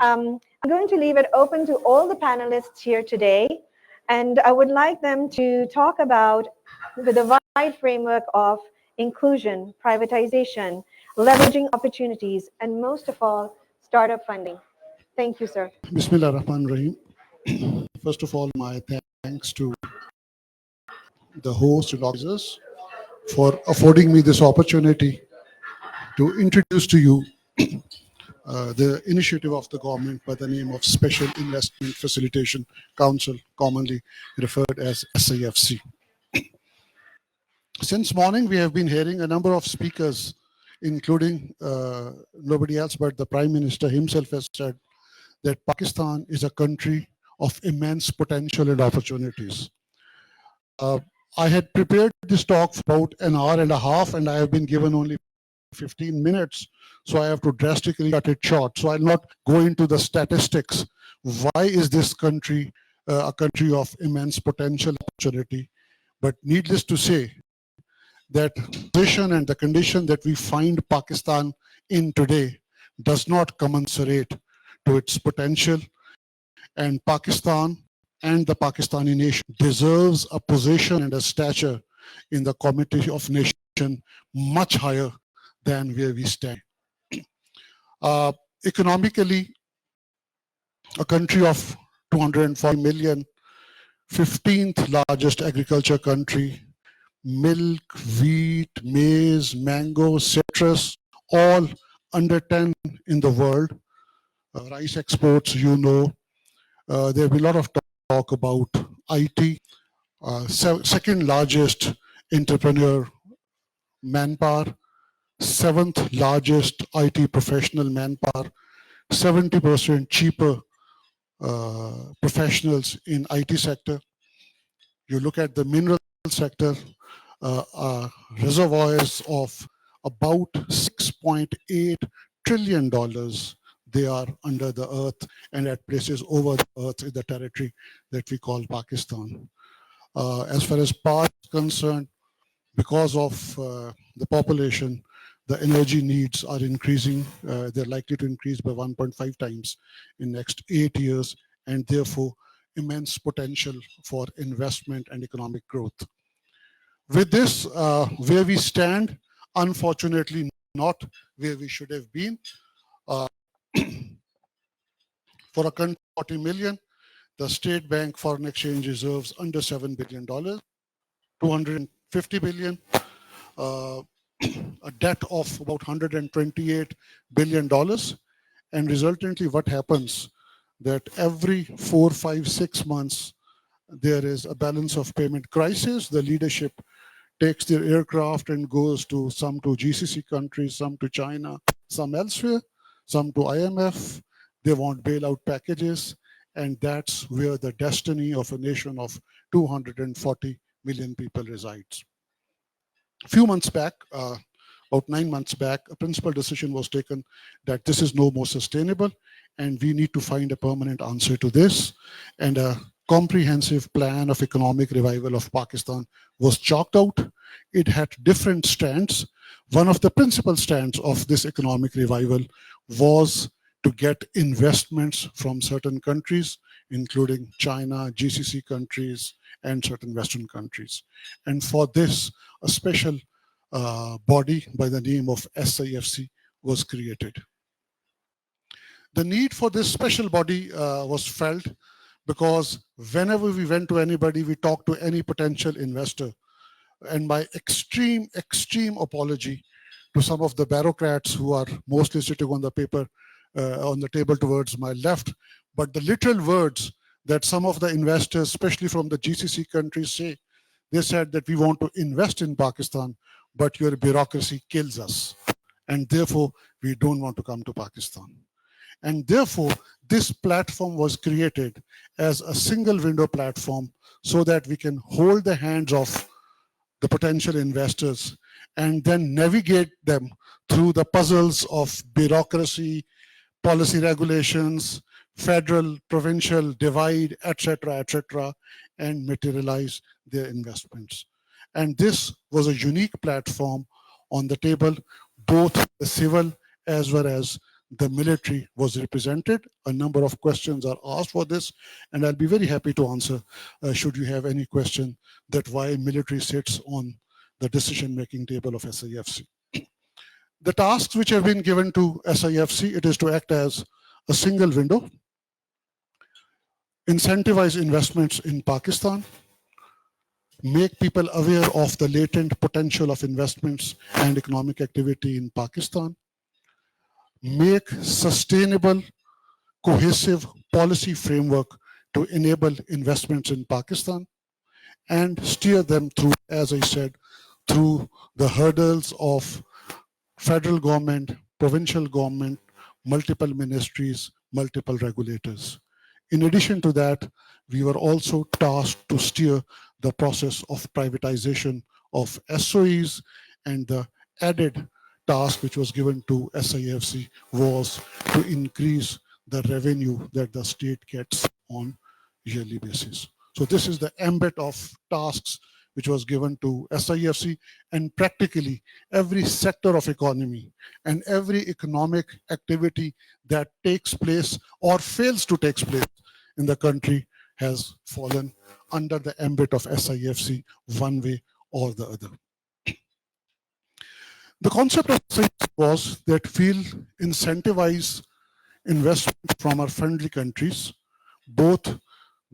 I'm going to leave it open to all the panelists here today, and I would like them to talk about the wide framework of inclusion, privatization, leveraging opportunities, and most of all, startup funding. Thank you, sir. Bismillah Rahman Rahim. First of all, my thanks to the host and organizers for affording me this opportunity to introduce to you the initiative of the government by the name of Special Investment Facilitation Council, commonly referred as SIFC. Since morning, we have been hearing a number of speakers, including nobody else but the Prime Minister himself has said that Pakistan is a country of immense potential and opportunities. I had prepared this talk for about an hour and a half, and I have been given only 15 minutes, so I have to drastically cut it short. So I'll not go into the statistics. Why is this country a country of immense potential opportunity? But needless to say, that position and the condition that we find Pakistan in today does not commensurate to its potential, and Pakistan and the Pakistani nation deserves a position and a stature in the Committee of Nations much higher than where we stand. Economically, a country of 240 million, 15th largest agriculture country, milk, wheat, maize, mango, citrus, all under 10 in the world. Rice exports, you know. There will be a lot of talk about IT, second largest entrepreneur manpower, 7th largest IT professional manpower, 70% cheaper professionals in IT sector. You look at the mineral sector, reservoirs of about $6.8 trillion. They are under the earth and at places over the earth in the territory that we call Pakistan. As far as power is concerned, because of the population, the energy needs are increasing. They're likely to increase by 1.5 times in next 8 years, and therefore immense potential for investment and economic growth. With this, where we stand, unfortunately not where we should have been. For a country of 40 million, the State Bank foreign exchange reserves under $7 billion, 250 billion, a debt of about $128 billion. And resultantly, what happens that every 4, 5, 6 months, there is a balance of payment crisis. The leadership takes their aircraft and goes to some to GCC countries, some to China, some elsewhere, some to IMF. They want bailout packages, and that's where the destiny of a nation of 240 million people resides. A few months back, about 9 months back, a principal decision was taken that this is no more sustainable, and we need to find a permanent answer to this. And a comprehensive plan of economic revival of Pakistan was chalked out. It had different strands. One of the principal strands of this economic revival was to get investments from certain countries, including China, GCC countries, and certain Western countries. And for this, a special body by the name of SIFC was created. The need for this special body was felt because whenever we went to anybody, we talked to any potential investor. And my extreme apology to some of the bureaucrats who are mostly sitting on the paper, on the table towards my left, but the literal words that some of the investors, especially from the GCC countries, say, they said that we want to invest in Pakistan, but your bureaucracy kills us. And therefore, we don't want to come to Pakistan. And therefore, this platform was created as a single window platform so that we can hold the hands of the potential investors and then navigate them through the puzzles of bureaucracy, policy regulations, federal, provincial divide, etc., and materialize their investments. And this was a unique platform on the table, both the civil as well as the military was represented. A number of questions are asked for this, and I'll be very happy to answer should you have any question that why military sits on the decision-making table of SIFC. The tasks which have been given to SIFC, it is to act as a single window, incentivize investments in Pakistan, make people aware of the latent potential of investments and economic activity in Pakistan, make sustainable, cohesive policy framework to enable investments in Pakistan, and steer them through, as I said, through the hurdles of federal government, provincial government, multiple ministries, multiple regulators. In addition to that, we were also tasked to steer the process of privatization of SOEs, and the added task which was given to SIFC was to increase the revenue that the state gets on yearly basis. So this is the ambit of tasks which was given to SIFC, and practically every sector of economy and every economic activity that takes place or fails to take place in the country has fallen under the ambit of SIFC one way or the other. The concept of SIFC was that we'll incentivize investment from our friendly countries, both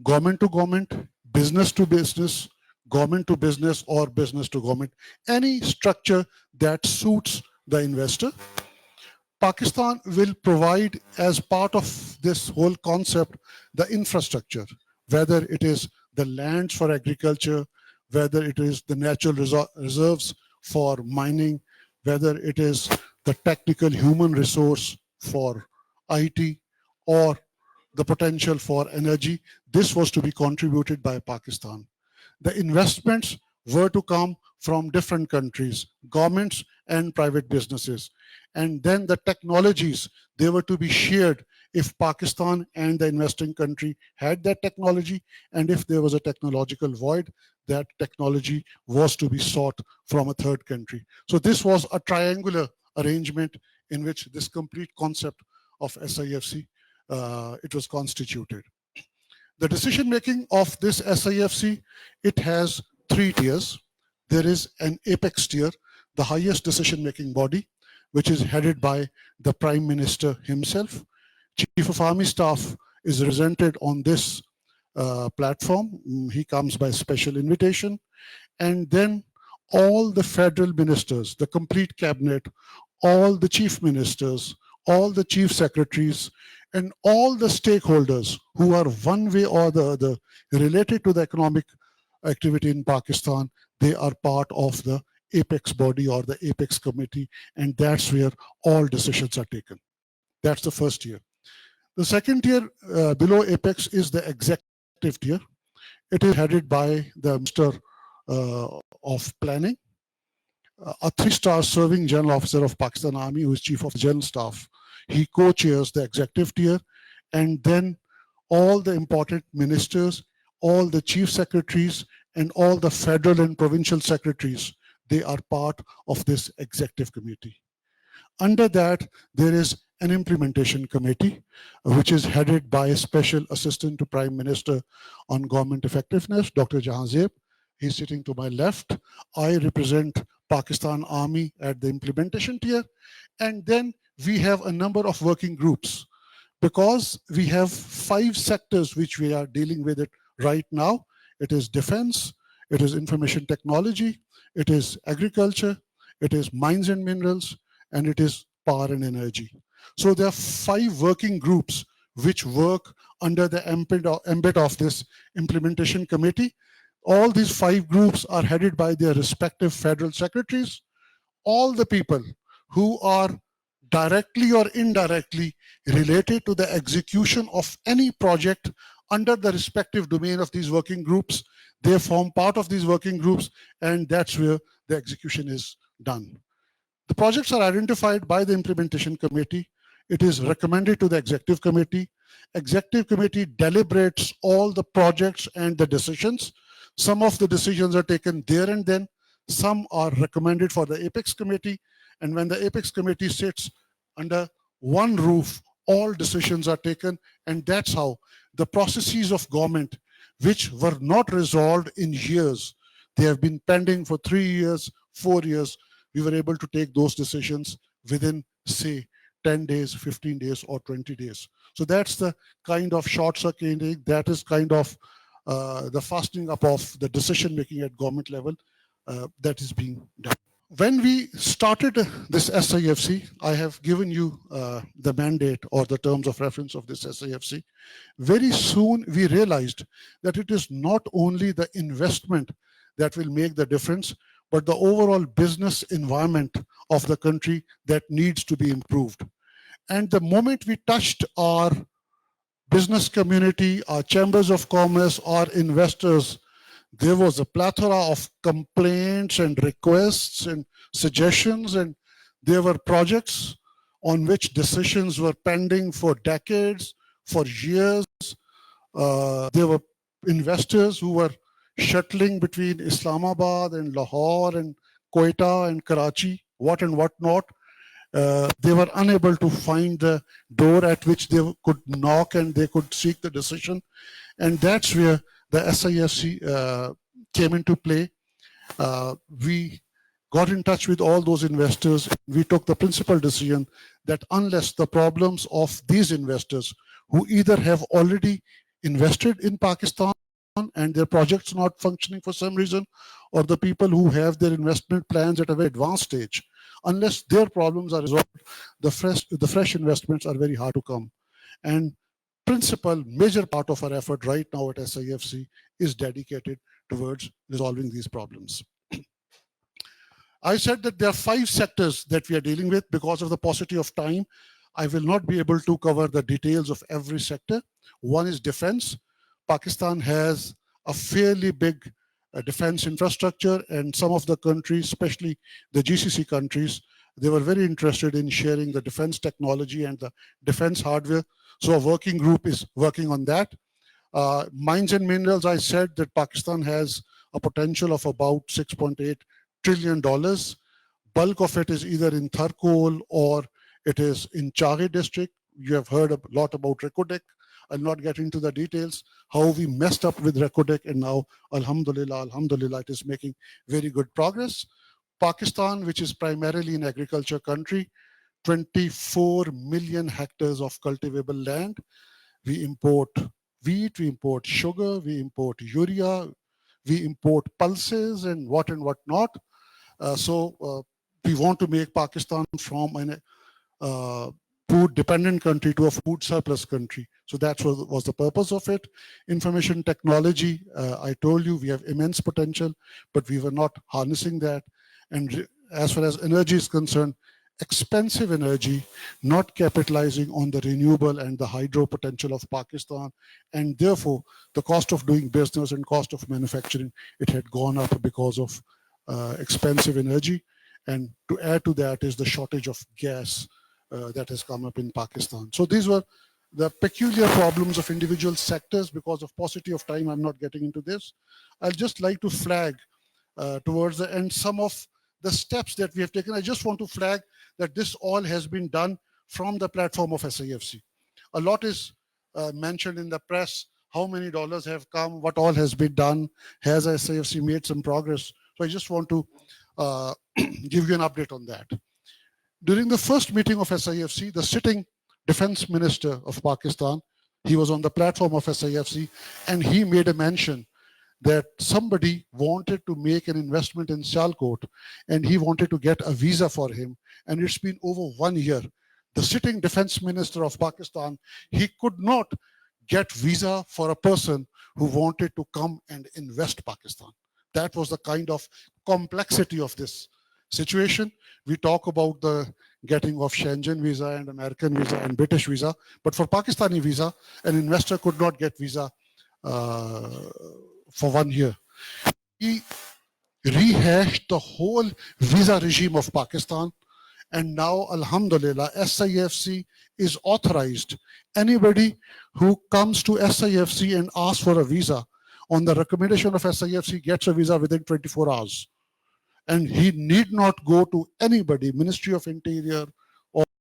government to government, business to business, government to business, or business to government, any structure that suits the investor. Pakistan will provide, as part of this whole concept, the infrastructure, whether it is the lands for agriculture, whether it is the natural reserves for mining, whether it is the technical human resource for IT, or the potential for energy. This was to be contributed by Pakistan. The investments were to come from different countries, governments and private businesses. And then the technologies, they were to be shared if Pakistan and the investing country had that technology, and if there was a technological void, that technology was to be sought from a third country. So this was a triangular arrangement in which this complete concept of SIFC, it was constituted. The decision making of this SIFC, it has 3 tiers. There is an apex tier, the highest decision making body, which is headed by the Prime Minister himself. Chief of Army Staff is represented on this platform. He comes by special invitation. And then all the federal ministers, the complete cabinet, all the chief ministers, all the chief secretaries, and all the stakeholders who are one way or the other related to the economic activity in Pakistan, they are part of the apex body or the apex committee, and that's where all decisions are taken. That's the first tier. The second tier below apex is the executive tier. It is headed by the Minister of Planning, a 3-star serving General Officer of Pakistan Army, who is Chief of General Staff. He co-chairs the executive tier, and then all the important ministers, all the chief secretaries, and all the federal and provincial secretaries, they are part of this executive committee. Under that, there is an implementation committee, which is headed by a special assistant to Prime Minister on government effectiveness, Dr. Jahanzeb. He's sitting to my left. I represent Pakistan Army at the implementation tier. And then we have a number of working groups, because we have 5 sectors which we are dealing with it right now. It is defense, it is information technology, it is agriculture, it is mines and minerals, and it is power and energy. So there are 5 working groups which work under the ambit of this implementation committee. All these 5 groups are headed by their respective federal secretaries. All the people who are directly or indirectly related to the execution of any project under the respective domain of these working groups, they form part of these working groups, and that's where the execution is done. The projects are identified by the implementation committee. It is recommended to the executive committee. Executive committee deliberates all the projects and the decisions. Some of the decisions are taken there and then. Some are recommended for the apex committee. And when the apex committee sits under one roof, all decisions are taken, and that's how the processes of government, which were not resolved in years, they have been pending for 3 years, 4 years, we were able to take those decisions within, say, 10 days, 15 days, or 20 days. So that's the kind of short circuiting, that is kind of the fastening up of the decision making at government level that is being done. When we started this SIFC, I have given you the mandate or the terms of reference of this SIFC. Very soon we realized that it is not only the investment that will make the difference, but the overall business environment of the country that needs to be improved. And the moment we touched our business community, our chambers of commerce, our investors, there was a plethora of complaints and requests and suggestions, and there were projects on which decisions were pending for decades, for years. There were investors who were shuttling between Islamabad and Lahore and Quetta and Karachi, what and what not. They were unable to find the door at which they could knock and they could seek the decision. And that's where the SIFC came into play. We got in touch with all those investors. We took the principal decision that unless the problems of these investors who either have already invested in Pakistan and their projects not functioning for some reason, or the people who have their investment plans at a very advanced stage, unless their problems are resolved, the fresh investments are very hard to come. And principal major part of our effort right now at SIFC is dedicated towards resolving these problems. I said that there are 5 sectors that we are dealing with. Because of the paucity of time, I will not be able to cover the details of every sector. One is defense. Pakistan has a fairly big defense infrastructure, and some of the countries, especially the GCC countries, they were very interested in sharing the defense technology and the defense hardware. So a working group is working on that. Mines and minerals, I said that Pakistan has a potential of about $6.8 trillion. Bulk of it is either in Tharkol or it is in Chaghe district. You have heard a lot about Rekodek. I'll not get into the details, how we messed up with Rekodek, and now, alhamdulillah, it is making very good progress. Pakistan, which is primarily an agriculture country, 24 million hectares of cultivable land. We import wheat, we import sugar, we import urea, we import pulses and what not. So we want to make Pakistan from a food dependent country to a food surplus country. So that was the purpose of it. Information technology, I told you we have immense potential, but we were not harnessing that. And as far as energy is concerned, expensive energy, not capitalizing on the renewable and the hydro potential of Pakistan. And therefore, the cost of doing business and cost of manufacturing, it had gone up because of expensive energy. And to add to that is the shortage of gas that has come up in Pakistan. So these were the peculiar problems of individual sectors. Because of paucity of time, I'm not getting into this. I'd just like to flag towards the end some of the steps that we have taken. I just want to flag that this all has been done from the platform of SIFC. A lot is mentioned in the press, how many dollars have come, what all has been done, has SIFC made some progress. So I just want to give you an update on that. During the first meeting of SIFC, the sitting defense minister of Pakistan, he was on the platform of SIFC, and he made a mention that somebody wanted to make an investment in Sialkot and he wanted to get a visa for him. And it's been over 1 year. The sitting defense minister of Pakistan, he could not get visa for a person who wanted to come and invest Pakistan. That was the kind of complexity of this situation. We talk about the getting of Schengen visa and American visa and British visa, but for Pakistani visa, an investor could not get visa for 1 year. He rehashed the whole visa regime of Pakistan, and now, alhamdulillah, SIFC is authorized. Anybody who comes to SIFC and asks for a visa, on the recommendation of SIFC, gets a visa within 24 hours. And he need not go to anybody, Ministry of Interior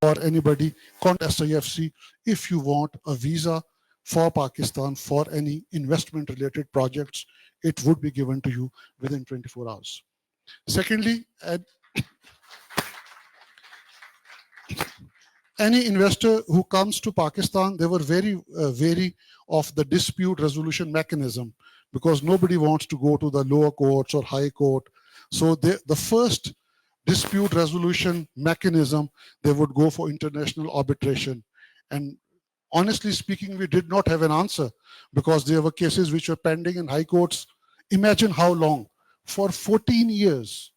or anybody, contact SIFC if you want a visa for Pakistan for any investment related projects. It would be given to you within 24 hours. Secondly, any investor who comes to Pakistan, they were very wary of the dispute resolution mechanism because nobody wants to go to the lower courts or high court. So the first dispute resolution mechanism, they would go for international arbitration. And honestly speaking, we did not have an answer because there were cases which were pending in high courts. Imagine how long. For 14 years.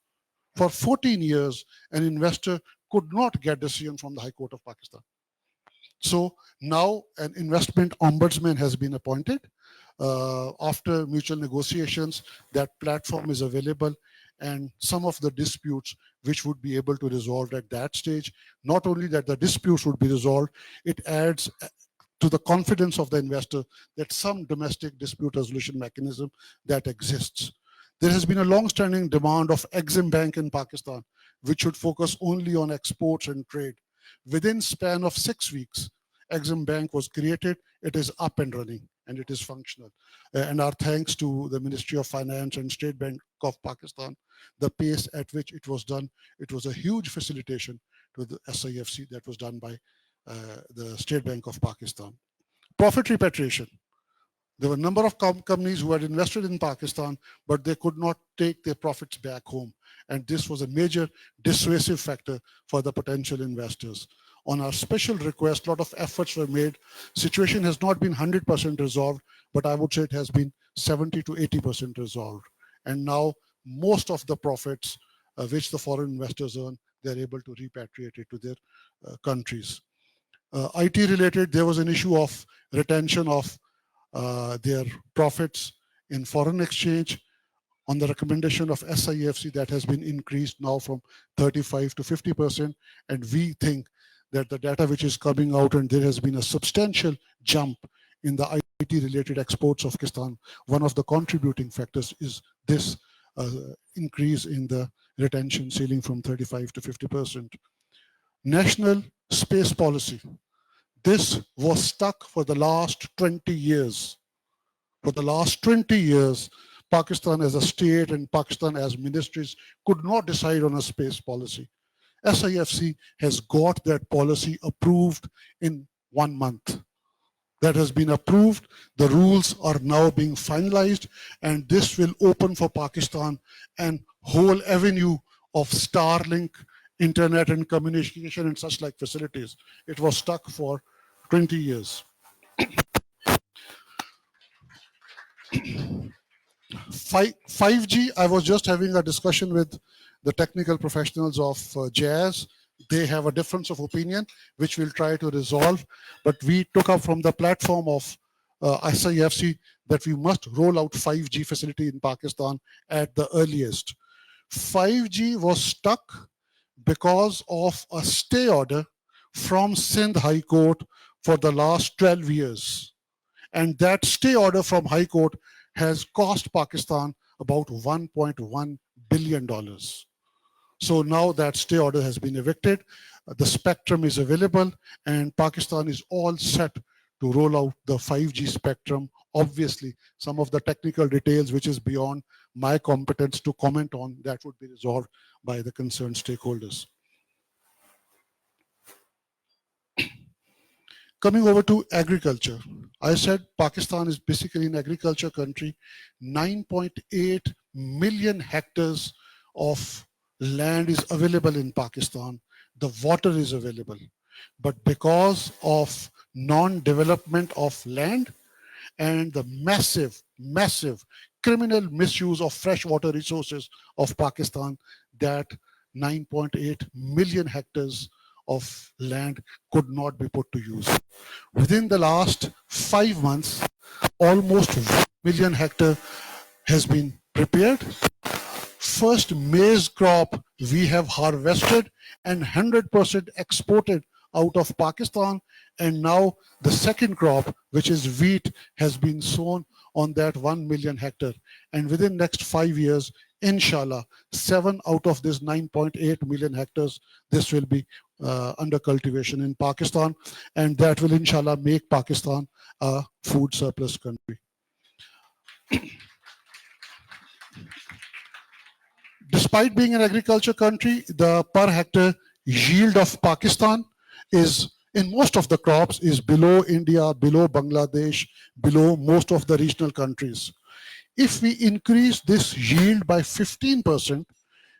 For 14 years, an investor could not get decision from the High Court of Pakistan. So now an investment ombudsman has been appointed. After mutual negotiations, that platform is available, and some of the disputes which would be able to resolve at that stage, not only that the disputes would be resolved, it adds to the confidence of the investor that some domestic dispute resolution mechanism that exists. There has been a long-standing demand of Exim Bank in Pakistan, which should focus only on exports and trade. Within span of 6 weeks, Exim Bank was created, it is up and running, and it is functional. And our thanks to the Ministry of Finance and State Bank of Pakistan, the pace at which it was done, it was a huge facilitation to the SIFC that was done by the State Bank of Pakistan. Profit repatriation. There were a number of companies who had invested in Pakistan, but they could not take their profits back home. And this was a major dissuasive factor for the potential investors. On our special request, a lot of efforts were made. Situation has not been 100% resolved, but I would say it has been 70 to 80% resolved. And now most of the profits which the foreign investors earn, they're able to repatriate it to their countries. IT related, there was an issue of retention of their profits in foreign exchange. On the recommendation of SIFC, that has been increased now from 35 to 50%. And we think that the data which is coming out, and there has been a substantial jump in the IT-related exports of Pakistan. One of the contributing factors is this increase in the retention ceiling from 35 to 50%. National space policy. This was stuck for the last 20 years. For the last 20 years, Pakistan as a state and Pakistan as ministries could not decide on a space policy. SIFC has got that policy approved in 1 month. That has been approved. The rules are now being finalized, and this will open for Pakistan an whole avenue of Starlink, internet and communication and such like facilities. It was stuck for 20 years. 5G, I was just having a discussion with the technical professionals of Jazz. They have a difference of opinion, which we'll try to resolve. But we took up from the platform of SIFC that we must roll out 5G facility in Pakistan at the earliest. 5G was stuck because of a stay order from Sindh High Court for the last 12 years. And that stay order from High Court has cost Pakistan about $1.1 billion. So now that stay order has been evicted, the spectrum is available, and Pakistan is all set to roll out the 5G spectrum. Obviously, some of the technical details which is beyond my competence to comment on, that would be resolved by the concerned stakeholders. Coming over to agriculture, I said Pakistan is basically an agriculture country. 9.8 million hectares of land is available in Pakistan. The water is available. But because of non-development of land and the massive criminal misuse of freshwater resources of Pakistan, that 9.8 million hectares of land could not be put to use. Within the last 5 months, almost 1 million hectare has been prepared. First maize crop we have harvested and 100% exported out of Pakistan, and now the second crop, which is wheat, has been sown on that 1 million hectare. And within next 5 years, inshallah, 7 out of this 9.8 million hectares, this will be under cultivation in Pakistan, and that will inshallah make Pakistan a food surplus country. Despite being an agriculture country, the per hectare yield of Pakistan is, in most of the crops, is below India, below Bangladesh, below most of the regional countries. If we increase this yield by 15%,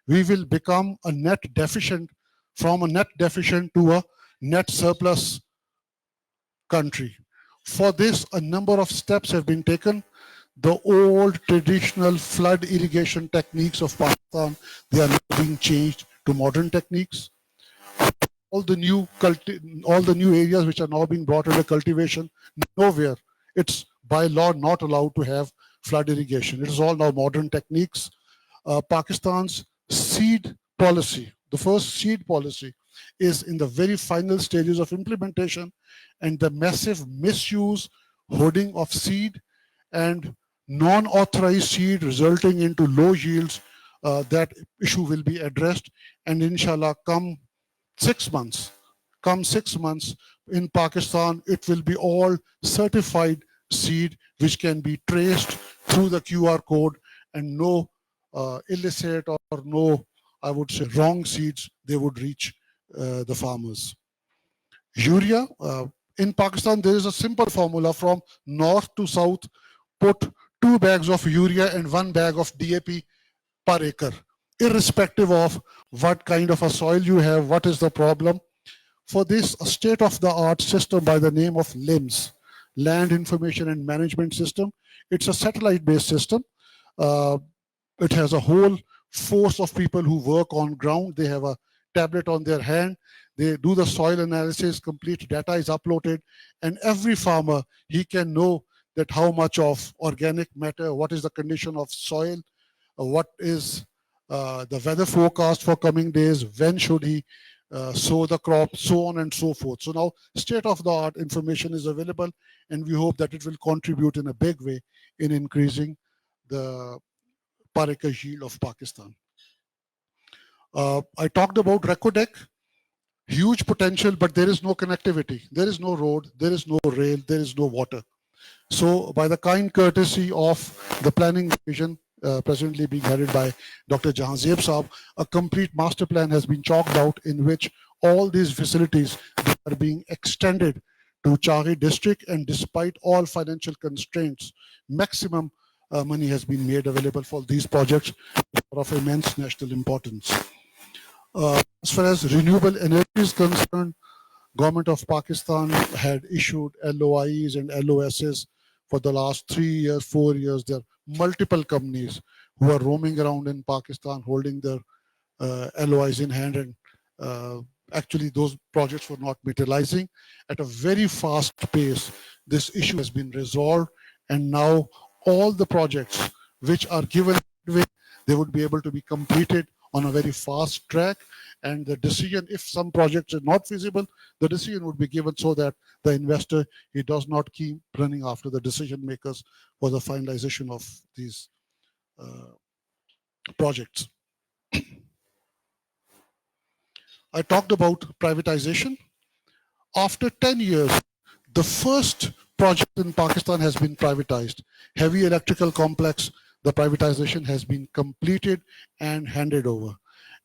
we will become a net deficient, from a net deficient to a net surplus country. For this, a number of steps have been taken. The old traditional flood irrigation techniques of Pakistan, they are now being changed to modern techniques. All the new areas which are now being brought under cultivation, nowhere it's by law not allowed to have flood irrigation. It is all now modern techniques. Pakistan's seed policy, the first seed policy, is in the very final stages of implementation, and the massive misuse, hoarding of seed and non-authorized seed resulting into low yields, that issue will be addressed, and inshallah come 6 months in Pakistan, it will be all certified seed which can be traced through the QR code, and no illicit or no, I would say, wrong seeds, they would reach the farmers. Urea, in Pakistan, there is a simple formula from north to south: put 2 bags of urea and 1 bag of DAP per acre, irrespective of what kind of a soil you have, what is the problem. For this, a state-of-the-art system by the name of LIMS, Land Information and Management System. It's a satellite-based system. It has a whole force of people who work on ground. They have a tablet on their hand. They do the soil analysis, complete data is uploaded, and every farmer, he can know that how much of organic matter, what is the condition of soil, what is the weather forecast for coming days, when should he sow the crop, so on and so forth. So now state-of-the-art information is available, and we hope that it will contribute in a big way in increasing the per acre yield of Pakistan. I talked about Recodec, huge potential, but there is no connectivity. There is no road, there is no rail, there is no water. So by the kind courtesy of the planning division, presently being headed by Dr. Jahanzeb Saab, a complete master plan has been chalked out in which all these facilities are being extended to Chari district, and despite all financial constraints, maximum money has been made available for these projects of immense national importance. As far as renewable energy is concerned, Government of Pakistan had issued LOIs and LOSs for the last 3 years, 4 years. There are multiple companies who are roaming around in Pakistan holding their LOIs in hand, and actually those projects were not materializing. At a very fast pace, this issue has been resolved, and now all the projects which are given, they would be able to be completed on a very fast track, and the decision, if some projects are not feasible, the decision would be given so that the investor, he does not keep running after the decision makers for the finalization of these projects. I talked about privatization. After 10 years, the first project in Pakistan has been privatized. Heavy electrical complex, the privatization has been completed and handed over.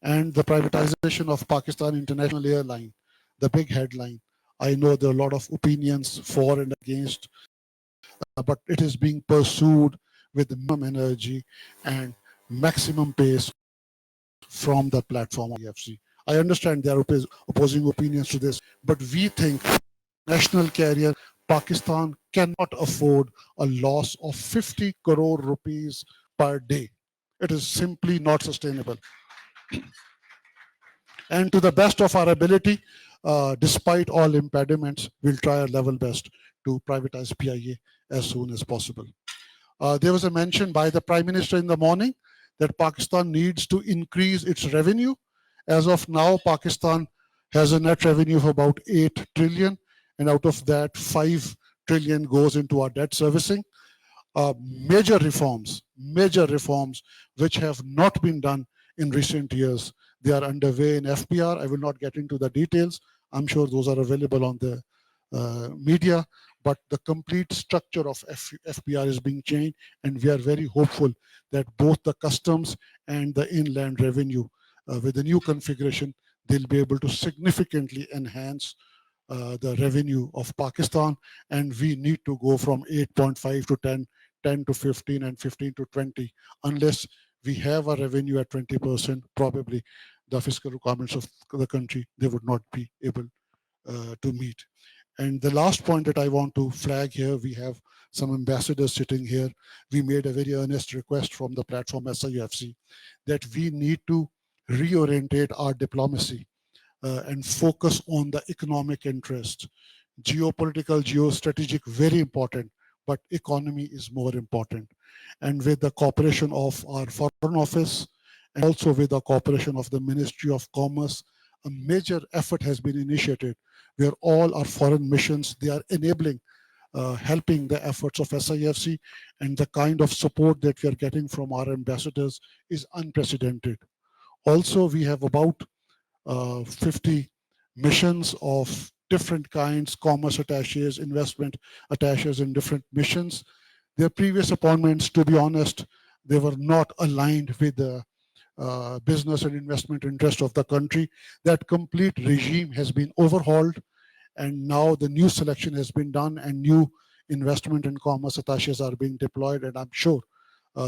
And the privatization of Pakistan International Airline, the big headline. I know there are a lot of opinions for and against, but it is being pursued with minimum energy and maximum pace from the platform of SIFC. I understand there are opposing opinions to this, but we think national carrier Pakistan cannot afford a loss of 50 crore rupees per day. It is simply not sustainable. And to the best of our ability, despite all impediments, we'll try our level best to privatize PIA as soon as possible. There was a mention by the Prime Minister in the morning that Pakistan needs to increase its revenue. As of now, Pakistan has a net revenue of about 8 trillion, and out of that, 5 trillion goes into our debt servicing. Major reforms which have not been done in recent years, They are underway in FPR. I will not get into the details. I'm sure those are available on the media, but the complete structure of FPR is being changed, and we are very hopeful that both the customs and the inland revenue, with the new configuration, they'll be able to significantly enhance the revenue of Pakistan, and we need to go from 8.5 to 10, 10 to 15, and 15 to 20. Unless we have a revenue at 20%, probably the fiscal requirements of the country, they would not be able to meet. And the last point that I want to flag here, we have some ambassadors sitting here. We made a very earnest request from the platform SIFC that we need to reorientate our diplomacy and focus on the economic interest. Geopolitical, geostrategic, very important, but economy is more important. And with the cooperation of our Foreign Office and also with the cooperation of the Ministry of Commerce, a major effort has been initiated where all our foreign missions, they are enabling, helping the efforts of SIFC, and the kind of support that we are getting from our ambassadors is unprecedented. Also, we have about 50 missions of different kinds, commerce attaches, investment attaches in different missions. Their previous appointments, to be honest, they were not aligned with the business and investment interest of the country. That complete regime has been overhauled, and now the new selection has been done and new investment and commerce attaches are being deployed, and I'm sure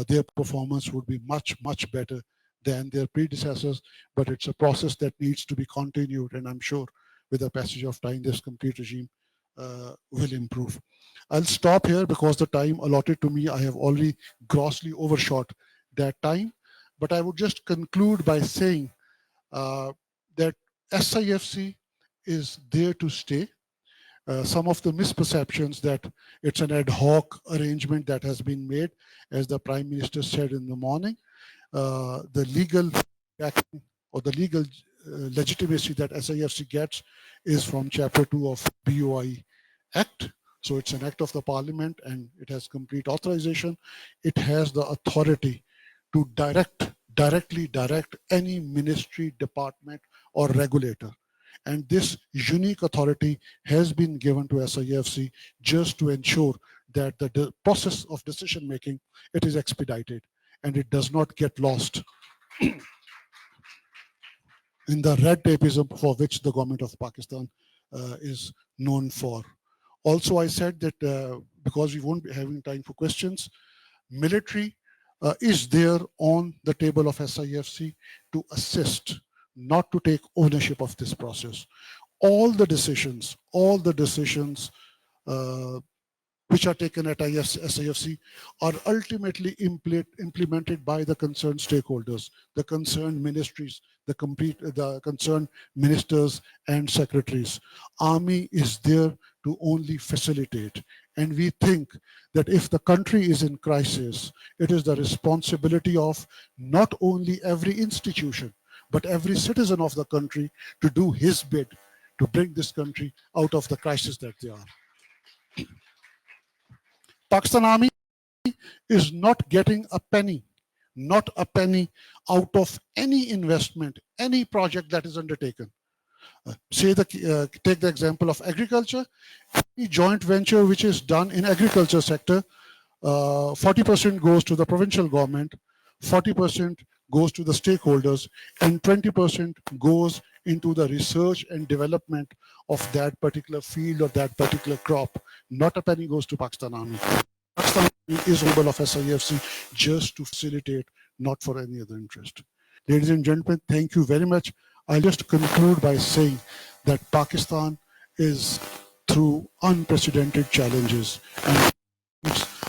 their performance would be much, much better than their predecessors, but it's a process that needs to be continued, and I'm sure with the passage of time, this complete regime will improve. I'll stop here because the time allotted to me, I have already grossly overshot that time. But I would just conclude by saying that SIFC is there to stay. Some of the misperceptions that it's an ad hoc arrangement that has been made, as the Prime Minister said in the morning, the legal backing or the legal legitimacy that SIFC gets is from Chapter 2 of BOI Act. So it's an act of the Parliament and it has complete authorization. It has the authority to directly direct any ministry, department, or regulator. And this unique authority has been given to SIFC just to ensure that the process of decision making, it is expedited and it does not get lost in the red tapeism for which the government of Pakistan is known for. Also, I said that because we won't be having time for questions, military is there on the table of SIFC to assist, not to take ownership of this process. All the decisions which are taken at SIFC are ultimately implemented by the concerned stakeholders, the concerned ministries, the concerned ministers and secretaries. Army is there to only facilitate. And we think that if the country is in crisis, it is the responsibility of not only every institution, but every citizen of the country to do his bit to bring this country out of the crisis that they are. Pakistan Army is not getting a penny, not a penny out of any investment, any project that is undertaken. Take the example of agriculture. Any joint venture which is done in agriculture sector, 40% goes to the provincial government, 40% goes to the stakeholders, and 20% goes into the research and development of that particular field or that particular crop. Not a penny goes to Pakistan Army. Pakistan Army is able of SIFC just to facilitate, not for any other interest. Ladies and gentlemen, thank you very much. I'll just conclude by saying that Pakistan is through unprecedented challenges and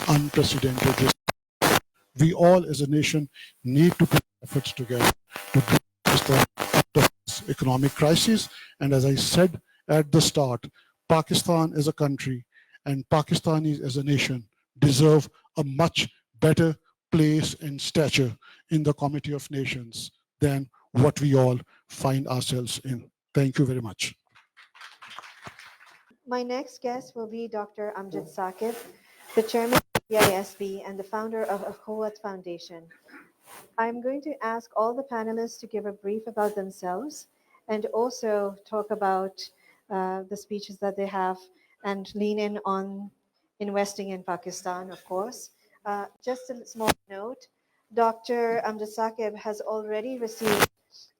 unprecedented risks. We all as a nation need to put efforts together to bring Pakistan out of this economic crisis. And as I said at the start, Pakistan as a country and Pakistanis as a nation deserve a much better place and stature in the Committee of Nations than what we all find ourselves in. Thank you very much. My next guest will be Dr. Amjad Saqib, the chairman of BISP and the founder of Akhuwat Foundation. I'm going to ask all the panelists to give a brief about themselves and also talk about the speeches that they have and lean in on investing in Pakistan, of course. Just a small note, Dr. Amjad Saqib has already received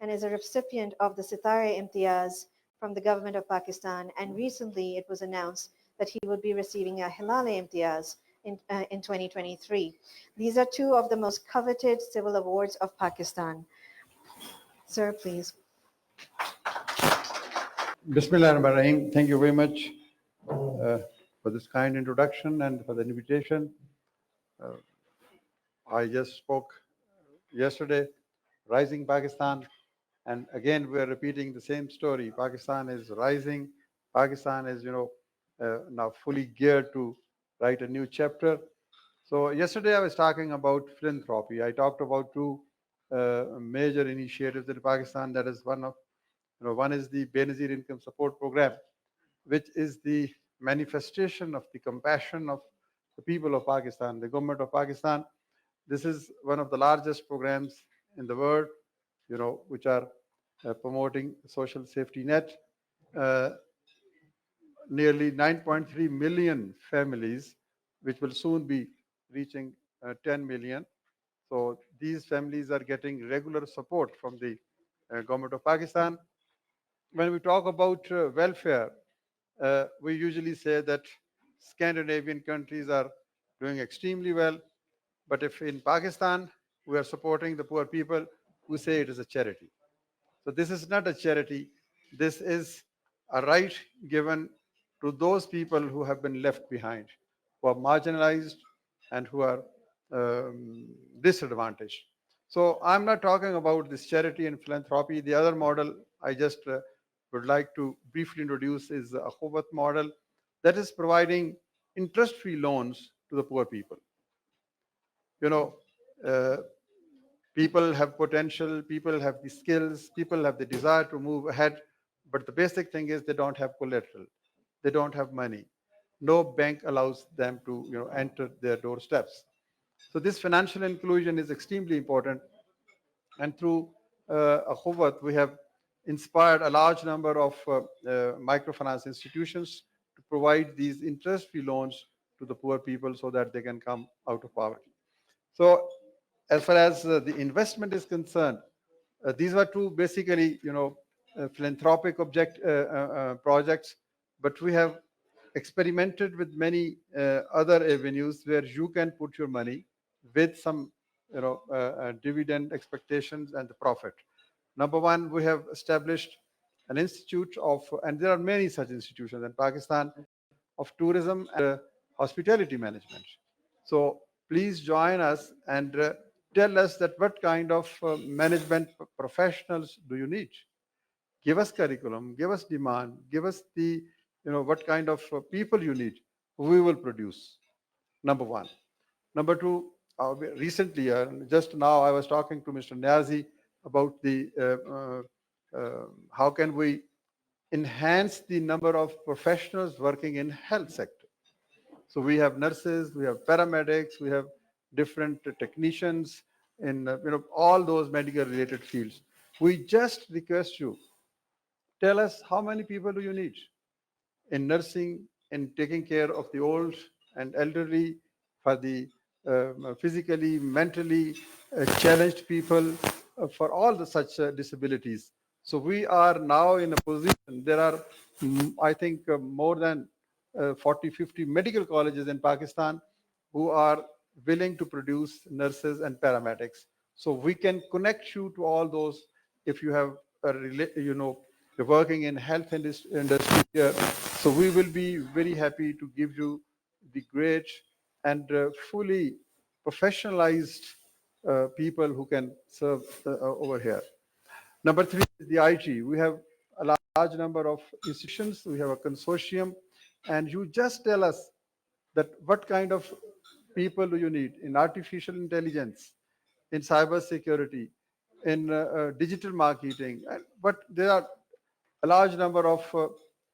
and is a recipient of the Sitare Imtiaz from the government of Pakistan, and recently it was announced that he would be receiving a Hilal Imtiaz in 2023. These are two of the most coveted civil awards of Pakistan. Sir, please. Bismillahirrahmanirrahim. Thank you very much for this kind introduction and for the invitation. I just spoke yesterday, Rising Pakistan, and again we are repeating the same story. Pakistan is rising. Pakistan is, now fully geared to write a new chapter. So yesterday I was talking about philanthropy. I talked about two major initiatives in Pakistan. That is one is the Benazir Income Support Program, which is the manifestation of the compassion of the people of Pakistan, the government of Pakistan. This is one of the largest programs in the world, which are promoting social safety net. Nearly 9.3 million families, which will soon be reaching 10 million. So these families are getting regular support from the government of Pakistan. When we talk about welfare, we usually say that Scandinavian countries are doing extremely well. But if in Pakistan we are supporting the poor people, we say it is a charity. So this is not a charity. This is a right given to those people who have been left behind, who are marginalized and who are disadvantaged. So I'm not talking about this charity and philanthropy. The other model I just would like to briefly introduce is the Akhuwat model, that is providing interest-free loans to the poor people. Uh, People have potential, people have the skills, people have the desire to move ahead, but the basic thing is they don't have collateral, they don't have money. No bank allows them to enter their doorsteps. So this financial inclusion is extremely important, and through Akhuwat, we have inspired a large number of microfinance institutions to provide these interest-free loans to the poor people so that they can come out of poverty. So as far as the investment is concerned, these were two basically, philanthropic projects, but we have experimented with many other avenues where you can put your money with some, dividend expectations and the profit. Number one, we have established an institute of, and there are many such institutions in Pakistan, of tourism and hospitality management. So please join us and tell us that what kind of management professionals do you need. Give us curriculum, give us demand, give us the, what kind of people you need. We will produce. Number one. Number two, recently, just now I was talking to Mr. Niazi about the how can we enhance the number of professionals working in health sector. So we have nurses, we have paramedics, we have different technicians in all those medical related fields. We just request you, tell us how many people do you need in nursing, in taking care of the old and elderly, for the physically, mentally challenged people, for all the such disabilities. So we are now in a position, there are, I think, more than 40, 50 medical colleges in Pakistan who are willing to produce nurses and paramedics. So we can connect you to all those if you have, you're working in health industry here. So we will be very happy to give you the great and fully professionalized people who can serve over here. Number three is the IT. We have a large number of institutions. We have a consortium, and you just tell us that what kind of people do you need in artificial intelligence, in cyber security, in digital marketing. But there are a large number of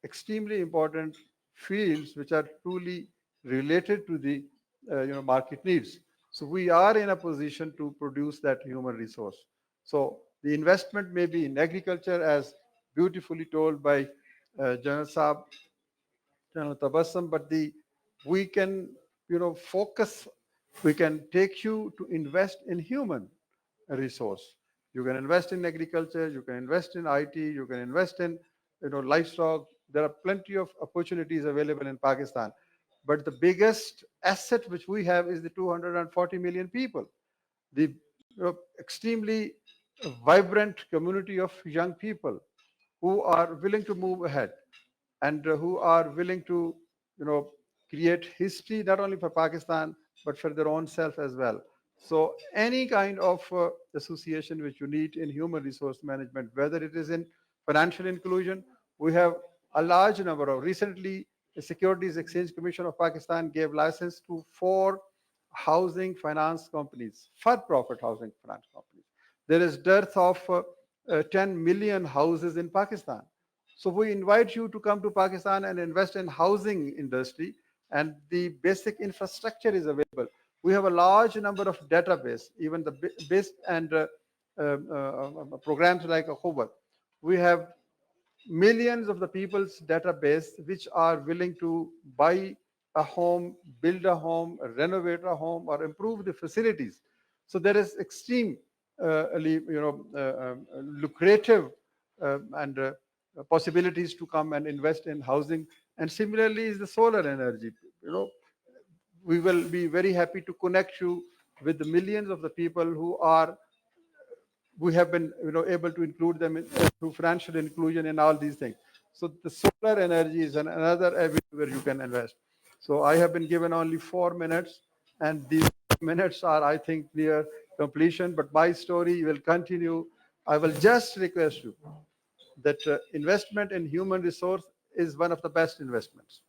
extremely important fields which are truly related to the market needs. So we are in a position to produce that human resource. So the investment may be in agriculture, as beautifully told by General Saab, General Tabassum, but we can, focus, we can take you to invest in human resource. You can invest in agriculture, you can invest in IT, you can invest in, livestock. There are plenty of opportunities available in Pakistan. But the biggest asset which we have is the 240 million people, the extremely vibrant community of young people who are willing to move ahead and who are willing to, create history not only for Pakistan but for their own self as well. So any kind of association which you need in human resource management, whether it is in financial inclusion, we have a large number of. Recently, the Securities Exchange Commission of Pakistan gave license to 4 housing finance companies, for-profit housing finance companies. There is dearth of 10 million houses in Pakistan. So we invite you to come to Pakistan and invest in housing industry, and the basic infrastructure is available. We have a large number of database, even the BISP and programs like Akhuwat. We have millions of the people's database which are willing to buy a home, build a home, renovate a home, or improve the facilities. So there is extreme, lucrative and possibilities to come and invest in housing. And similarly is the solar energy. We will be very happy to connect you with the millions of the people who are. We have been, able to include them through financial inclusion in all these things. So the solar energy is another avenue where you can invest. So I have been given only 4 minutes, and these minutes are, I think, near completion. But my story will continue. I will just request you that investment in human resource is one of the best investments.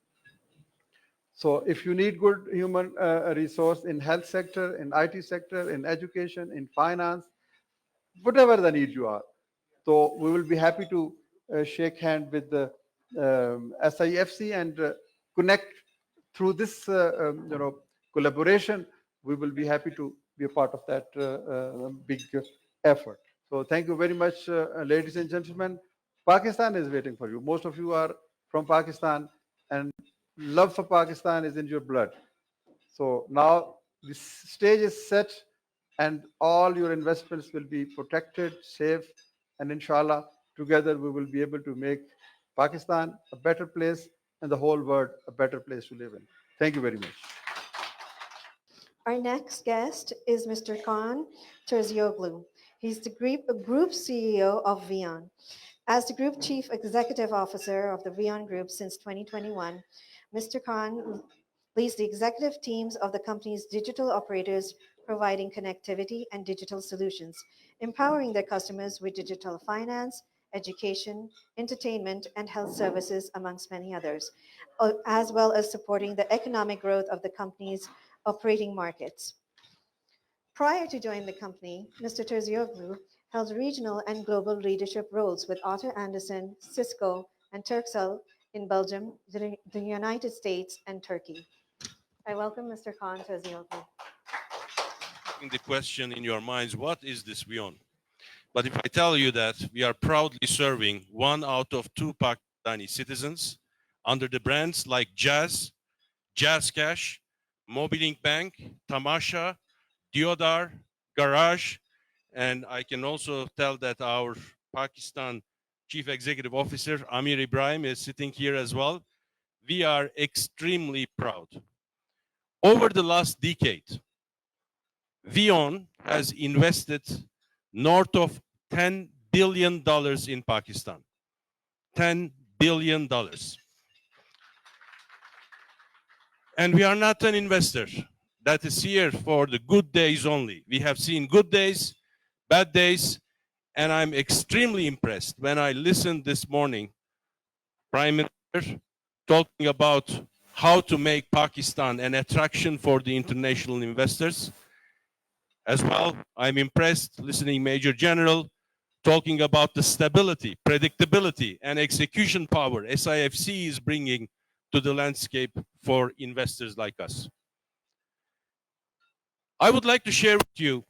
So if you need good human resource in health sector, in IT sector, in education, in finance, whatever the need you are. So we will be happy to shake hand with the SIFC and connect through this, collaboration. We will be happy to be a part of that big effort. So thank you very much, ladies and gentlemen. Pakistan is waiting for you. Most of you are from Pakistan, and love for Pakistan is in your blood. So now the stage is set, and all your investments will be protected, safe, and inshallah, together we will be able to make Pakistan a better place and the whole world a better place to live in. Thank you very much. Our next guest is Mr. Kaan Terzioglu. He's the group CEO of VEON. As the Group Chief Executive Officer of the VEON Group since 2021, Mr. Kaan leads the executive teams of the company's digital operators, providing connectivity and digital solutions, empowering their customers with digital finance, education, entertainment, and health services, amongst many others, as well as supporting the economic growth of the company's operating markets. Prior to joining the company, Mr. Terzioglu held regional and global leadership roles with Arthur Andersen, Cisco, and Turkcell in Belgium, the United States, and Turkey. I welcome Mr. Kaan Terzioglu. The question in your minds, what is this VEON? But if I tell you that we are proudly serving 1 out of 2 Pakistani citizens under the brands like Jazz, Jazz Cash, Mobilink Bank, Tamasha, Deodar, Garage, and I can also tell that our Pakistan Chief Executive Officer, Amir Ibrahim, is sitting here as well. We are extremely proud. Over the last decade, VEON has invested north of $10 billion in Pakistan. $10 billion. And we are not an investor that is here for the good days only. We have seen good days, bad days, and I'm extremely impressed when I listened this morning, Prime Minister talking about how to make Pakistan an attraction for the international investors. As well, I'm impressed listening Major General talking about the stability, predictability, and execution power SIFC is bringing to the landscape for investors like us. I would like to share with you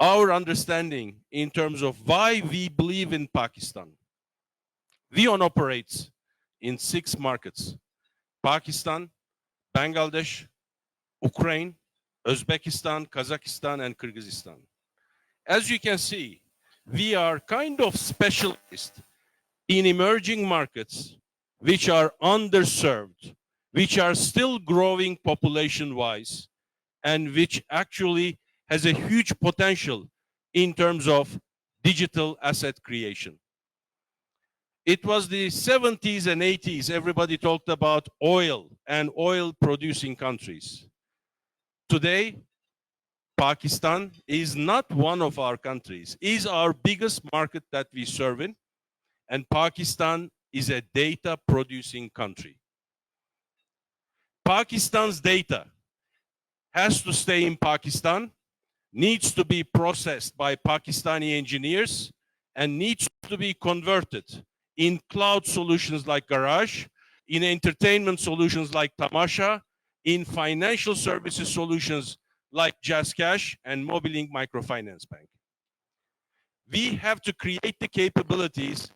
our understanding in terms of why we believe in Pakistan. VEON operates in 6 markets: Pakistan, Bangladesh, Ukraine, Uzbekistan, Kazakhstan, and Kyrgyzstan. As you can see, we are kind of specialized in emerging markets which are underserved, which are still growing population-wise, and which actually has a huge potential in terms of digital asset creation. It was the 70s and 80s, everybody talked about oil and oil-producing countries. Today, Pakistan is not one of our countries, is our biggest market that we serve in, and Pakistan is a data-producing country. Pakistan's data has to stay in Pakistan, needs to be processed by Pakistani engineers, and needs to be converted in cloud solutions like Garage, in entertainment solutions like Tamasha, in financial services solutions like JazzCash and Mobilink Microfinance Bank. We have to create the capabilities,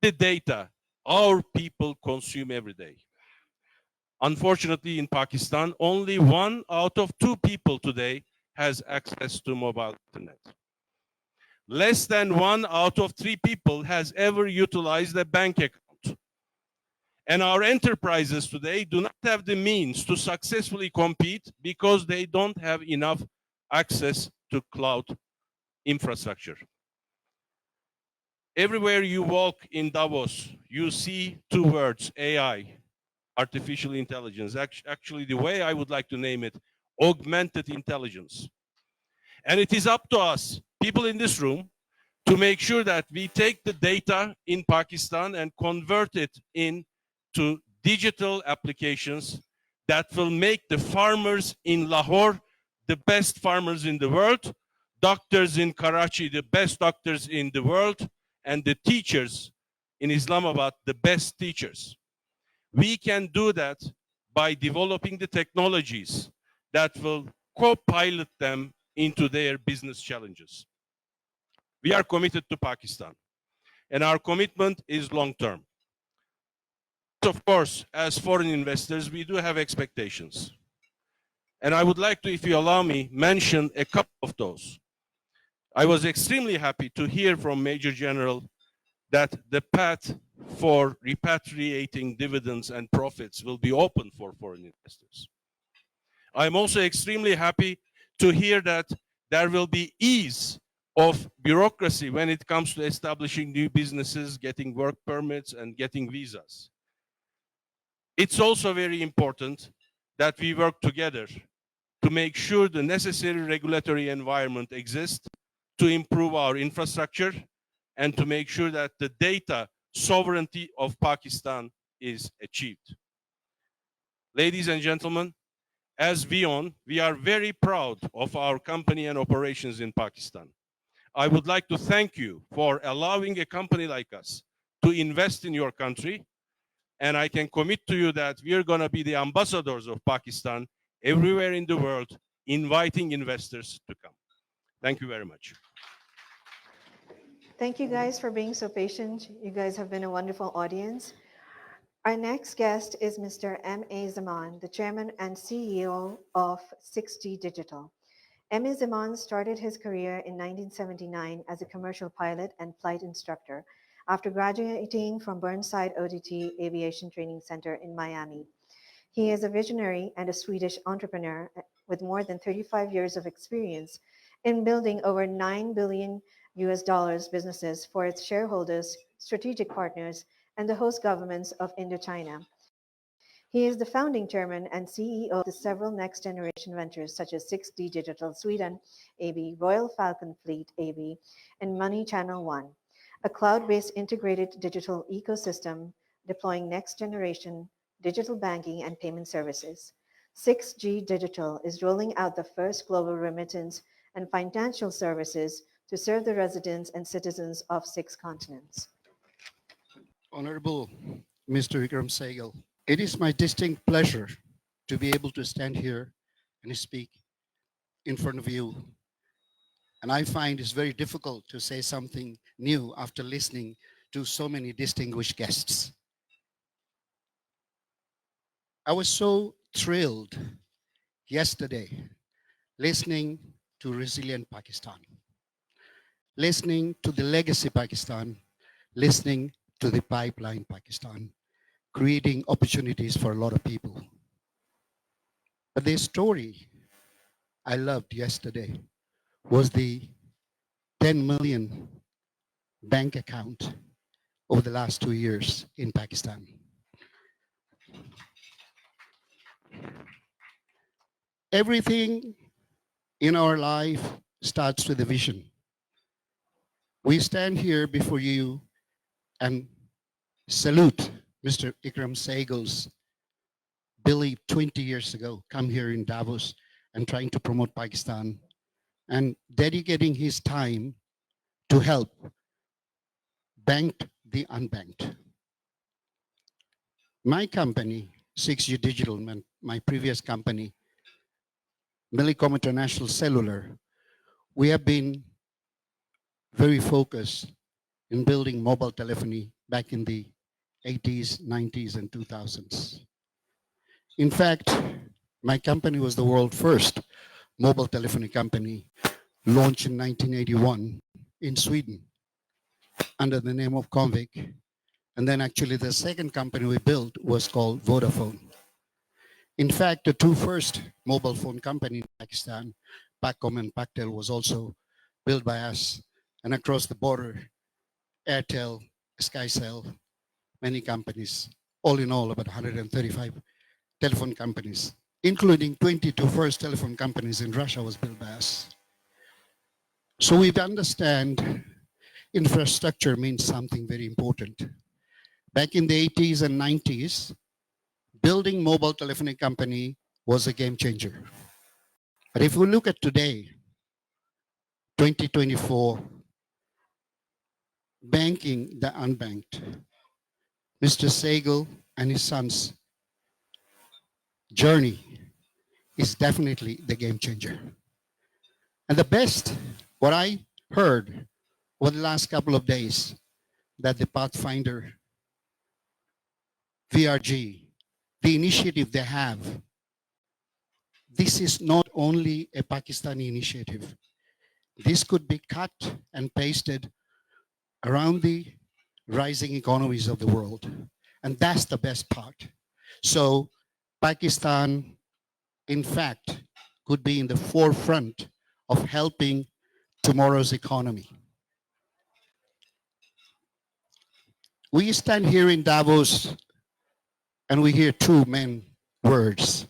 the data our people consume every day. Unfortunately, in Pakistan, only 1 out of 2 people today has access to mobile internet. Less than 1 out of 3 people has ever utilized a bank account. And our enterprises today do not have the means to successfully compete because they don't have enough access to cloud infrastructure. Everywhere you walk in Davos, you see 2 words, AI, artificial intelligence. Actually, the way I would like to name it, augmented intelligence. And it is up to us, people in this room, to make sure that we take the data in Pakistan and convert it into digital applications that will make the farmers in Lahore the best farmers in the world, doctors in Karachi the best doctors in the world, and the teachers in Islamabad the best teachers. We can do that by developing the technologies that will co-pilot them into their business challenges. We are committed to Pakistan, and our commitment is long-term. Of course, as foreign investors, we do have expectations. And I would like to, if you allow me, mention a couple of those. I was extremely happy to hear from Major General that the path for repatriating dividends and profits will be open for foreign investors. I'm also extremely happy to hear that there will be ease of bureaucracy when it comes to establishing new businesses, getting work permits, and getting visas. It's also very important that we work together to make sure the necessary regulatory environment exists to improve our infrastructure and to make sure that the data sovereignty of Pakistan is achieved. Ladies and gentlemen, as VEON, we are very proud of our company and operations in Pakistan. I would like to thank you for allowing a company like us to invest in your country. And I can commit to you that we are going to be the ambassadors of Pakistan everywhere in the world, inviting investors to come. Thank you very much. Thank you guys for being so patient. You guys have been a wonderful audience. Our next guest is Mr. M.A. Zaman, the chairman and CEO of 6G Digital. M.A. Zaman started his career in 1979 as a commercial pilot and flight instructor after graduating from Burnside ODT Aviation Training Center in Miami. He is a visionary and a Swedish entrepreneur with more than 35 years of experience in building over $9 billion businesses for its shareholders, strategic partners, and the host governments of Indochina. He is the founding chairman and CEO of the several next generation ventures such as 6D Digital Sweden AB, Royal Falcon Fleet AB, and Money Channel One, a cloud-based integrated digital ecosystem deploying next-generation digital banking and payment services. 6G Digital is rolling out the first global remittance and financial services to serve the residents and citizens of 6 continents. Honorable Mr. Ikram Sehgal, it is my distinct pleasure to be able to stand here and speak in front of you, and I find it's very difficult to say something new after listening to so many distinguished guests. I was so thrilled yesterday listening to Resilient Pakistan, listening to the Legacy Pakistan, listening to the Pipeline Pakistan, creating opportunities for a lot of people. But the story I loved yesterday was the 10 million bank account over the last 2 years in Pakistan. Everything in our life starts with a vision. We stand here before you and salute Mr. Ikram Sehgal's belief 20 years ago, come here in Davos and trying to promote Pakistan and dedicating his time to help banked the unbanked. My company, 6G Digital, my previous company, Millicom International Cellular, we have been very focused in building mobile telephony back in the 80s, 90s, and 2000s. In fact, my company was the world's first mobile telephony company, launched in 1981 in Sweden under the name of Convic. And then actually the second company we built was called Vodafone. In fact, the two first mobile phone company in Pakistan, Pakcom and Paktel, was also built by us. And across the border, Airtel, SkyCell, many companies, all in all about 135 telephone companies, including 22 first telephone companies in Russia was built by us. So we understand infrastructure means something very important. Back in the 80s and 90s, building mobile telephony company was a game changer. But if we look at today, 2024, banking the unbanked, Mr. Sehgal and his son's journey is definitely the game changer. And the best, what I heard over the last couple of days, that the Pathfinder VRG, the initiative they have, this is not only a Pakistani initiative. This could be cut and pasted around the rising economies of the world. And that's the best part. So Pakistan, in fact, could be in the forefront of helping tomorrow's economy. We stand here in Davos and we hear two main words,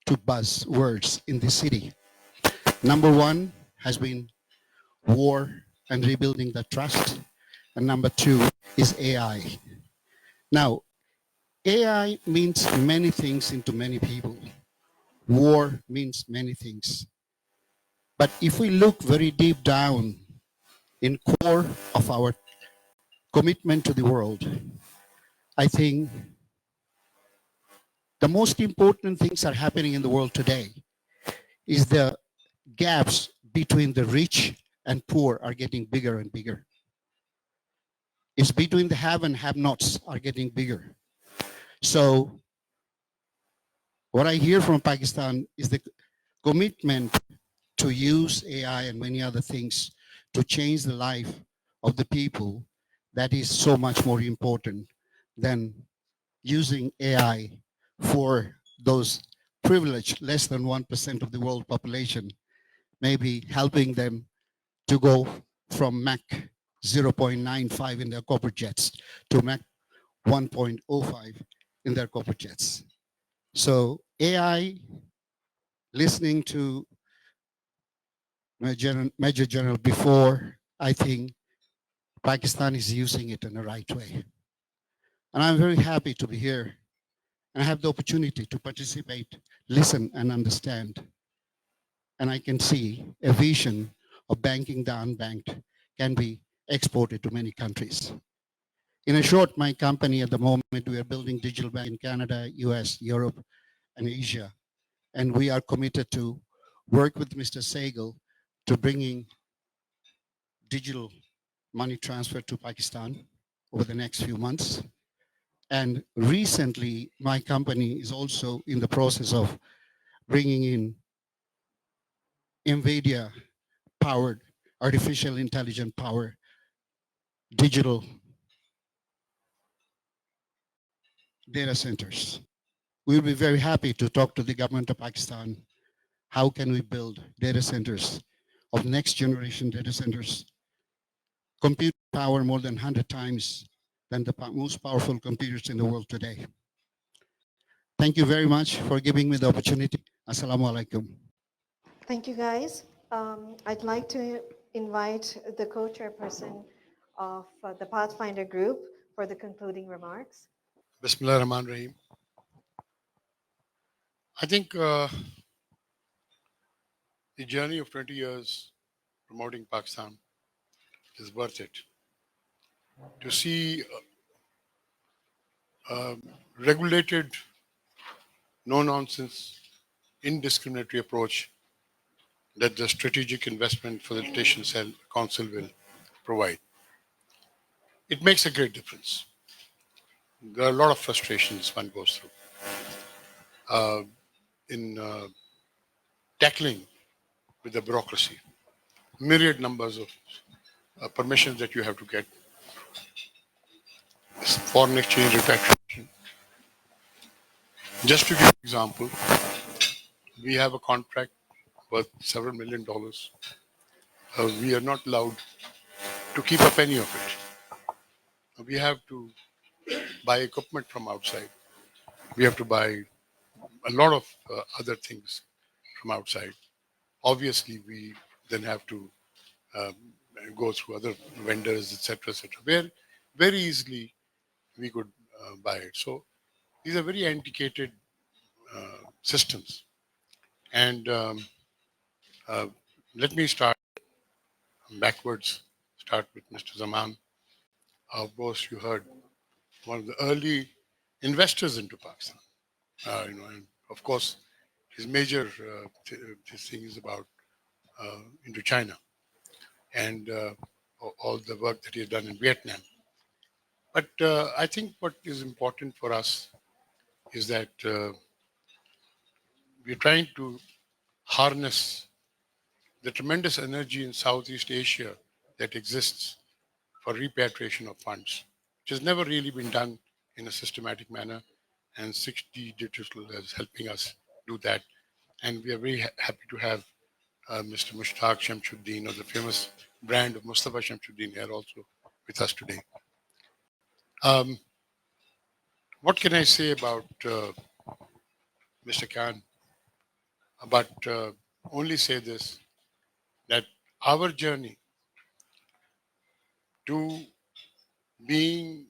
two buzzwords in the city. Number one has been war and rebuilding the trust. And number two is AI. Now, AI means many things into many people. War means many things. But if we look very deep down in core of our commitment to the world, I think the most important things are happening in the world today is the gaps between the rich and poor are getting bigger and bigger. It's between the have and have-nots are getting bigger. So what I hear from Pakistan is the commitment to use AI and many other things to change the life of the people. That is so much more important than using AI for those privileged, less than 1% of the world population, maybe helping them to go from Mach 0.95 in their corporate jets to Mach 1.05 in their corporate jets. So AI, listening to Major General before, I think Pakistan is using it in the right way. And I'm very happy to be here and I have the opportunity to participate, listen and understand. And I can see a vision of banking the unbanked can be exported to many countries. In a short, my company at the moment, we are building digital bank in Canada, US, Europe, and Asia. And we are committed to work with Mr. Sehgal to bringing digital money transfer to Pakistan over the next few months. And recently, my company is also in the process of bringing in NVIDIA powered, artificial intelligence powered digital data centers. We'll be very happy to talk to the government of Pakistan. How can we build data centers of next generation data centers? Compute power more than 100 times than the most powerful computers in the world today. Thank you very much for giving me the opportunity. Assalamu alaikum. Thank you, guys. I'd like to invite the co-chairperson of the Pathfinder group for the concluding remarks. Bismillah Rahman Rahim. I think the journey of 20 years promoting Pakistan is worth it. To see regulated, no-nonsense, indiscriminatory approach that the Strategic Investment Facilitation Council will provide. It makes a great difference. There are a lot of frustrations one goes through in tackling with the bureaucracy. Myriad numbers of permissions that you have to get. Foreign exchange repatriation. Just to give an example, we have a contract worth several $1 million. We are not allowed to keep a penny of it. We have to buy equipment from outside. We have to buy a lot of other things from outside. Obviously, we then have to go through other vendors, etc., etc. Where very easily we could buy it. So these are very antiquated systems. And let me start backwards. Start with Mr. Zaman. Of course, you heard one of the early investors into Pakistan. And of course, his major this thing is about into China and all the work that he has done in Vietnam. But I think what is important for us is that we're trying to harness the tremendous energy in Southeast Asia that exists for repatriation of funds, which has never really been done in a systematic manner. And 6D Digital is helping us do that. And we are very happy to have Mr. Mushtaq Shamsuddin of the famous brand of Mustafa Shamsuddin here also with us today. What can I say about Mr. Kaan? But only say this, that our journey to being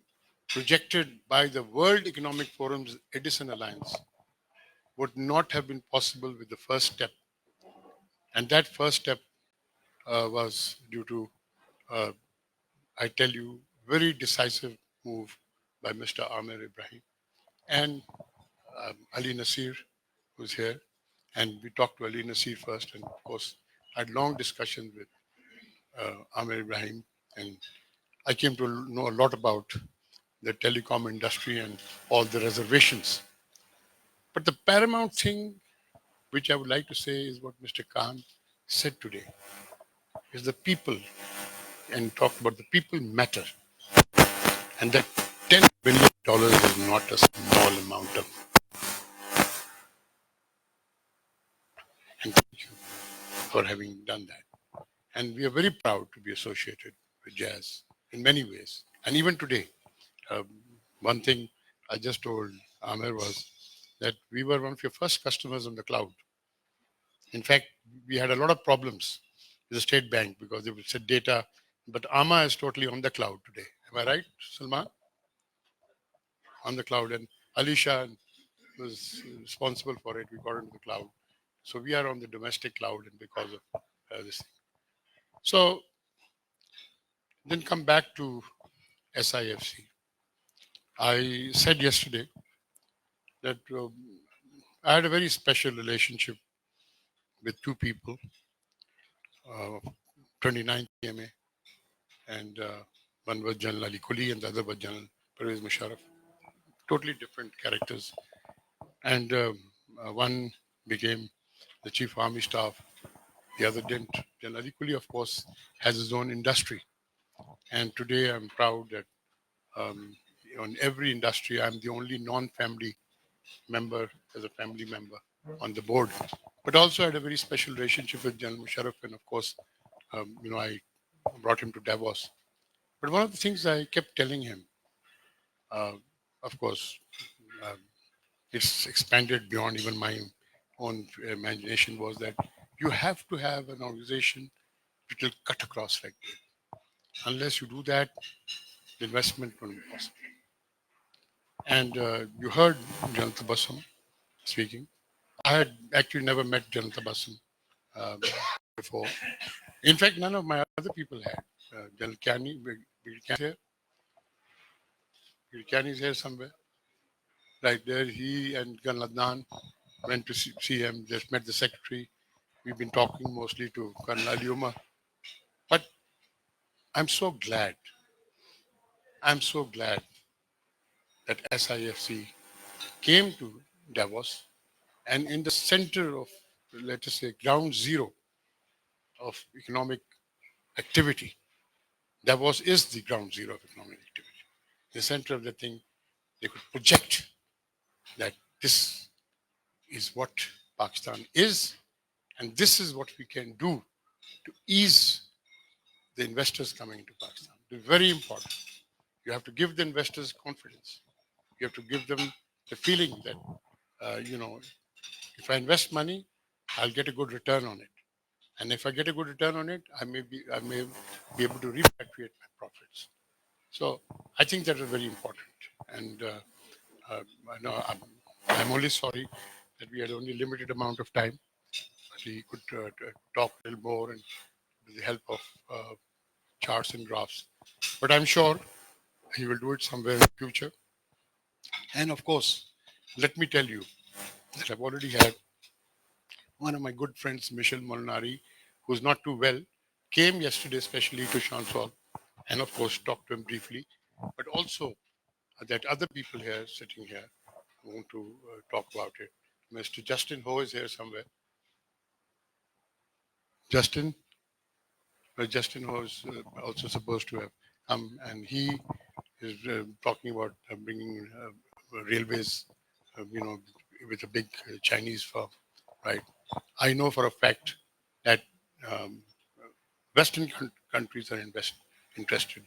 projected by the World Economic Forum's Edison Alliance would not have been possible with the first step. And that first step was due to, I tell you, very decisive move by Mr. Amir Ibrahim and Ali Nasir, who's here. And we talked to Ali Nasir first, and of course, I had long discussions with Amir Ibrahim, and I came to know a lot about the telecom industry and all the reservations. But the paramount thing which I would like to say is what Mr. Kaan said today, is the people, and talk about the people matter. And that $10 billion is not a small amount of. And thank you for having done that. And we are very proud to be associated with Jazz in many ways. And even today, one thing I just told Amir was that we were one of your first customers on the cloud. In fact, we had a lot of problems with the State Bank because they would set data, but AMA is totally on the cloud today. Am I right, Salman? On the cloud, and Alisha was responsible for it. We got into the cloud. So we are on the domestic cloud, and because of this thing. So then come back to SIFC. I said yesterday that I had a very special relationship with two people, 29 PMA, and one was General Ali Kuli and the other was General Pervez Musharraf. Totally different characters. And one became the Chief of Army Staff, the other didn't. General Ali Kuli, of course, has his own industry. And today I'm proud that on every industry, I'm the only non-family member as a family member on the board. But also had a very special relationship with General Musharraf, and of course, I brought him to Davos. But one of the things I kept telling him, of course, it's expanded beyond even my own imagination, was that you have to have an organization which will cut across like that. Unless you do that, the investment won't be possible. And you heard General Tabassum speaking. I had actually never met General Tabassum before. In fact, none of my other people had. General Kani, here. Kani is here somewhere. Right there, he and Colonel Adnan went to see him, just met the secretary. We've been talking mostly to Colonel Ali Umar. But I'm so glad that SIFC came to Davos, and in the center of, let us say, ground zero of economic activity. Davos is the ground zero of economic activity. The center of the thing, they could project that this is what Pakistan is, and this is what we can do to ease the investors coming into Pakistan. It's very important. You have to give the investors confidence. You have to give them the feeling that, if I invest money, I'll get a good return on it. And if I get a good return on it, I may be able to repatriate my profits. So I think that is very important. And I know I'm only sorry that we had only limited amount of time. But we could talk a little more and with the help of charts and graphs. But I'm sure he will do it somewhere in the future. And of course, let me tell you that I've already had one of my good friends, Michel Molinari, who's not too well, came yesterday especially to Chancellor, and of course talked to him briefly, but also that other people here sitting here want to talk about it. Mr. Justin Ho is here somewhere. Justin Ho is also supposed to have come, and he is talking about bringing railways, with a big Chinese firm, right? I know for a fact that Western countries are interested.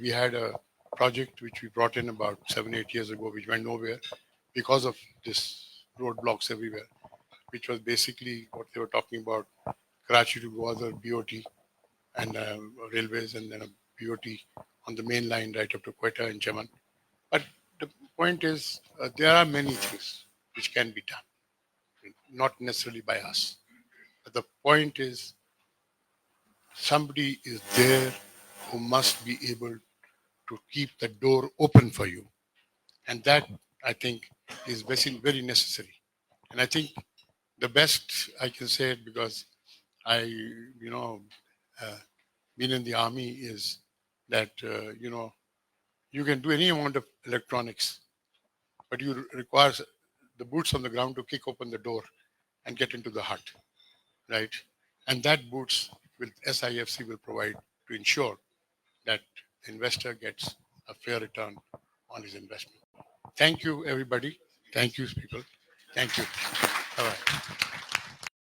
We had a project which we brought in about 7-8 years ago, which went nowhere because of this roadblocks everywhere, which was basically what they were talking about, Karachi to Gwadar BOT and railways, and then a BOT on the main line right up to Quetta and Zaman. But the point is, there are many things which can be done, not necessarily by us. But the point is, somebody is there who must be able to keep the door open for you. And that, I think, is very, very necessary. And I think the best I can say it, because I, been in the army, is that, you can do any amount of electronics, but you require the boots on the ground to kick open the door and get into the hut, right? And that boots SIFC will provide to ensure that the investor gets a fair return on his investment. Thank you, everybody. Thank you, people. Thank you. All right.